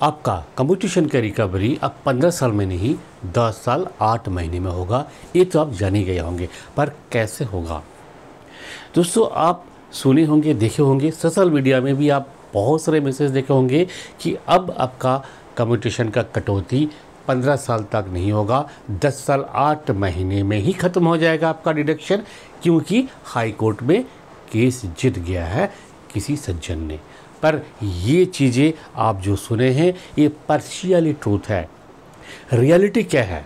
आपका कम्यूटेशन का रिकवरी अब 15 साल में नहीं 10 साल 8 महीने में होगा। ये तो आप जान ही गए होंगे, पर कैसे होगा दोस्तों? आप सुने होंगे, देखे होंगे, सोशल मीडिया में भी आप बहुत सारे मैसेज देखे होंगे कि अब आपका कम्यूटेशन का कटौती 15 साल तक नहीं होगा, 10 साल 8 महीने में ही ख़त्म हो जाएगा आपका डिडक्शन, क्योंकि हाई कोर्ट में केस जीत गया है किसी सज्जन ने। पर ये चीज़ें आप जो सुने हैं ये पार्शियली ट्रूथ है। रियलिटी क्या है,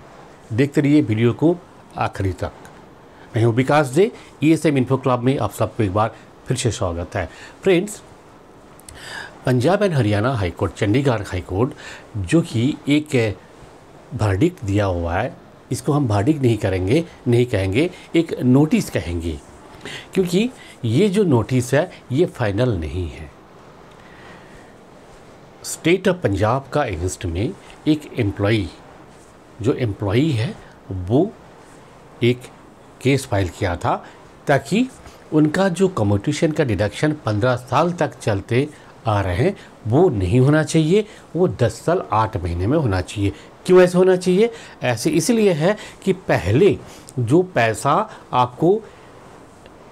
देखते रहिए वीडियो को आखिरी तक। मैं हूँ विकास दे, ESM इन्फो क्लब में आप सबको एक बार फिर से स्वागत है। Friends, Punjab and Haryana high court, Chandigarh high court जो कि एक वर्डिक्ट दिया हुआ है, इसको हम वर्डिक्ट नहीं कहेंगे, एक नोटिस कहेंगे, क्योंकि ये जो नोटिस है ये फाइनल नहीं है। स्टेट ऑफ पंजाब का अगेंस्ट में एक जो एम्प्लॉई है वो एक केस फाइल किया था ताकि उनका जो कम्यूटेशन का डिडक्शन 15 साल तक चलते आ रहे हैं वो नहीं होना चाहिए, वो 10 साल 8 महीने में होना चाहिए। क्यों ऐसे होना चाहिए? ऐसे इसलिए है कि पहले जो पैसा आपको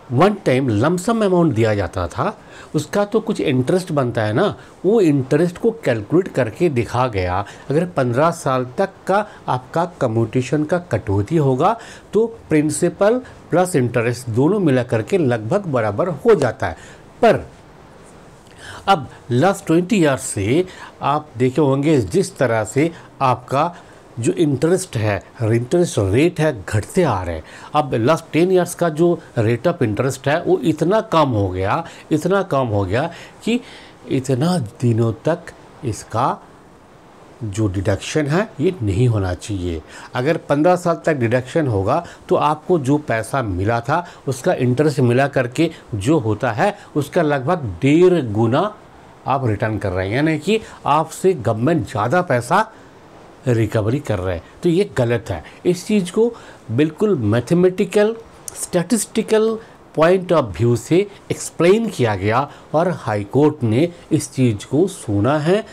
वन टाइम लमसम अमाउंट दिया जाता था उसका तो कुछ इंटरेस्ट बनता है ना, वो इंटरेस्ट को कैलकुलेट करके दिखा गया। अगर 15 साल तक का आपका कम्यूटेशन का कटौती होगा तो प्रिंसिपल प्लस इंटरेस्ट दोनों मिला करके लगभग बराबर हो जाता है। पर अब लास्ट 20 ईयर्स से आप देखे होंगे जिस तरह से आपका जो इंटरेस्ट रेट है घटते आ रहे हैं। अब लास्ट 10 ईयर्स का जो रेट ऑफ इंटरेस्ट है वो इतना कम हो गया कि इतना दिनों तक इसका जो डिडक्शन है ये नहीं होना चाहिए। अगर 15 साल तक डिडक्शन होगा तो आपको जो पैसा मिला था उसका इंटरेस्ट मिला करके जो होता है उसका लगभग 1.5 गुना आप रिटर्न कर रहे हैं, यानी कि आपसे गवर्नमेंट ज़्यादा पैसा रिकवरी कर रहे हैं। तो ये गलत है। इस चीज़ को बिल्कुल mathematical statistical point of view से एक्सप्लेन किया गया और हाई कोर्ट ने इस चीज़ को सुना है।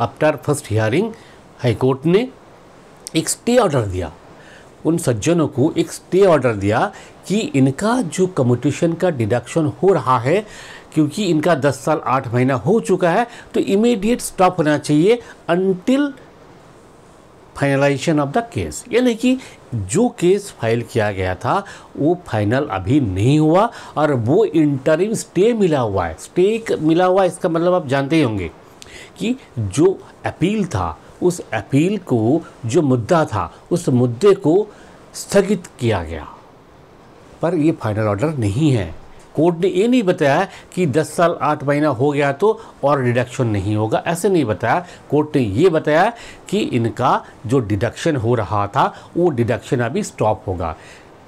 After first hearing high court ने एक स्टे ऑर्डर दिया, उन सज्जनों को एक स्टे ऑर्डर दिया कि इनका जो कम्यूटेशन का डिडक्शन हो रहा है, क्योंकि इनका 10 साल 8 महीना हो चुका है, तो इमीडिएट स्टॉप होना चाहिए until finalisation of the case. यानी कि जो केस फाइल किया गया था वो फाइनल अभी नहीं हुआ और वो इंटरिम स्टे मिला हुआ है। इसका मतलब आप जानते ही होंगे कि जो अपील था उस अपील को, जो मुद्दा था उस मुद्दे को स्थगित किया गया, पर ये फाइनल ऑर्डर नहीं है। कोर्ट ने ये नहीं बताया कि 10 साल 8 महीना हो गया तो और डिडक्शन नहीं होगा, ऐसे नहीं बताया। कोर्ट ने ये बताया कि इनका जो डिडक्शन हो रहा था वो डिडक्शन अभी स्टॉप होगा,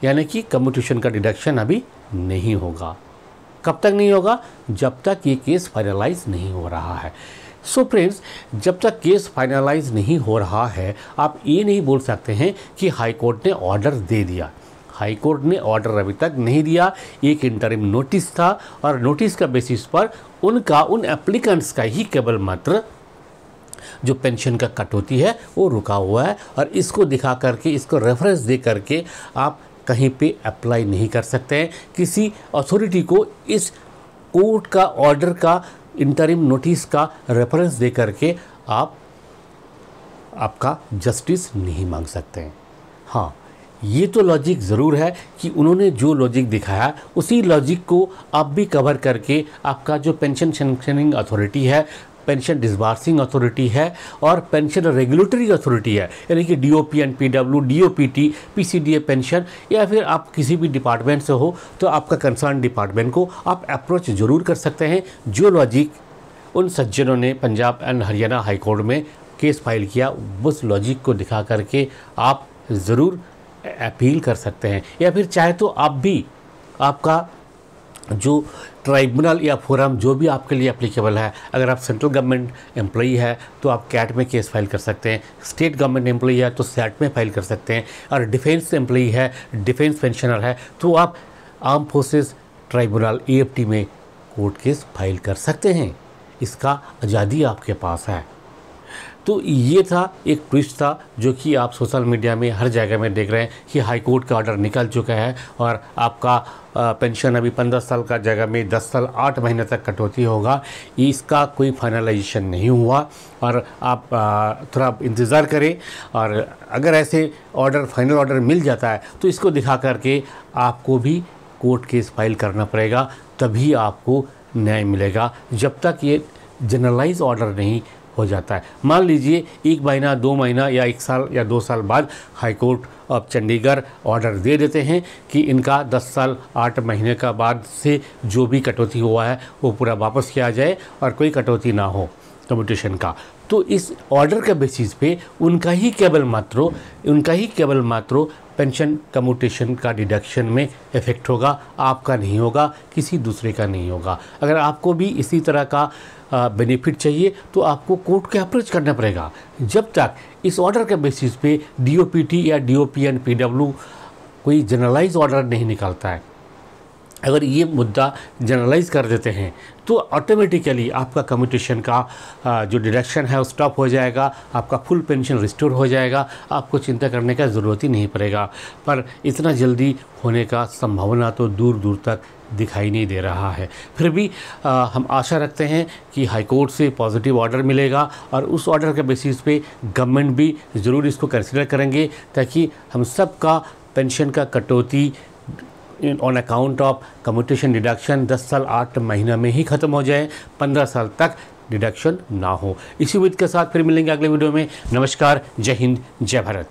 यानी कि कम्यूटेशन का डिडक्शन अभी नहीं होगा। कब तक नहीं होगा? जब तक ये केस फाइनलाइज नहीं हो रहा है। सो फ्रेंड्स, जब तक केस फाइनलाइज नहीं हो रहा है आप ये नहीं बोल सकते हैं कि हाई कोर्ट ने ऑर्डर दे दिया। हाई कोर्ट ने ऑर्डर अभी तक नहीं दिया, एक इंटरिम नोटिस था और नोटिस का बेसिस पर उन एप्लीकेंट्स का ही केवल मात्र जो पेंशन का कटौती है वो रुका हुआ है। और इसको दिखा करके, इसको रेफरेंस दे करके आप कहीं पे अप्लाई नहीं कर सकते हैं। किसी अथॉरिटी को इस कोर्ट का ऑर्डर का, इंटरिम नोटिस का रेफरेंस दे करके आप आपका जस्टिस नहीं मांग सकते हैं। हाँ, ये तो लॉजिक ज़रूर है कि उन्होंने जो लॉजिक दिखाया उसी लॉजिक को आप भी कवर करके आपका जो पेंशन सैंक्शनिंग अथॉरिटी है, पेंशन डिसबर्सिंग अथॉरिटी है और पेंशन रेगुलेटरी अथॉरिटी है, यानी कि DOP, NPW, DOPT, PCDA pension, या फिर आप किसी भी डिपार्टमेंट से हो तो आपका कंसर्न डिपार्टमेंट को आप अप्रोच ज़रूर कर सकते हैं। जो लॉजिक उन सज्जनों ने Punjab and Haryana high court में केस फाइल किया उस लॉजिक को दिखा करके आप ज़रूर अपील कर सकते हैं। या फिर चाहे तो आप भी आपका जो ट्राइब्यूनल या फोरम जो भी आपके लिए एप्लीकेबल है, अगर आप सेंट्रल गवर्नमेंट एम्प्लॉई है तो आप कैट में केस फाइल कर सकते हैं, स्टेट गवर्नमेंट एम्प्लॉई है तो सैट में फाइल कर सकते हैं, और डिफेंस एम्प्लॉई है, डिफेंस पेंशनर है तो आप आर्म फोर्सेस ट्राइब्यूनल AFT में कोर्ट केस फाइल कर सकते हैं। इसका आज़ादी आपके पास है। तो ये था एक ट्विस्ट था जो कि आप सोशल मीडिया में हर जगह में देख रहे हैं कि हाई कोर्ट का ऑर्डर निकल चुका है और आपका पेंशन अभी 15 साल का जगह में 10 साल 8 महीने तक कटौती होगा। इसका कोई फाइनलाइजेशन नहीं हुआ और आप थोड़ा इंतज़ार करें, और अगर ऐसे फाइनल ऑर्डर मिल जाता है तो इसको दिखा करके आपको भी कोर्ट केस फाइल करना पड़ेगा, तभी आपको न्याय मिलेगा। जब तक ये जनरलाइज ऑर्डर नहीं हो जाता है, मान लीजिए 1 महीना 2 महीना या 1 साल या 2 साल बाद high court of Chandigarh order दे देते हैं कि इनका 10 साल 8 महीने का बाद से जो भी कटौती हुआ है वो पूरा वापस किया जाए और कोई कटौती ना हो कम्यूटेशन का, तो इस ऑर्डर के बेसिस पे उनका ही केवल मात्र पेंशन कम्यूटेशन का डिडक्शन में इफ़ेक्ट होगा, आपका नहीं होगा, किसी दूसरे का नहीं होगा। अगर आपको भी इसी तरह का बेनिफिट चाहिए तो आपको कोर्ट के अप्रोच करना पड़ेगा। जब तक इस ऑर्डर के बेसिस पे डीओपीटी या डीओपीएन पीडब्ल्यू कोई जनरलाइज ऑर्डर नहीं निकालता है, अगर ये मुद्दा जनरलाइज कर देते हैं तो ऑटोमेटिकली आपका कम्यूटेशन का जो डिडक्शन है वो स्टॉप हो जाएगा, आपका फुल पेंशन रिस्टोर हो जाएगा, आपको चिंता करने का ज़रूरत ही नहीं पड़ेगा। पर इतना जल्दी होने का संभावना तो दूर दूर तक दिखाई नहीं दे रहा है। फिर भी हम आशा रखते हैं कि हाई कोर्ट से पॉजिटिव ऑर्डर मिलेगा और उस ऑर्डर के बेसिस पे गवर्नमेंट भी ज़रूर इसको कंसिडर करेंगे, ताकि हम सब का पेंशन का कटौती on account of commutation deduction 10 साल 8 महीना में ही ख़त्म हो जाए, 15 साल तक डिडक्शन ना हो। इसी उम्मीद के साथ फिर मिलेंगे अगले वीडियो में। नमस्कार, जय हिंद, जय भारत।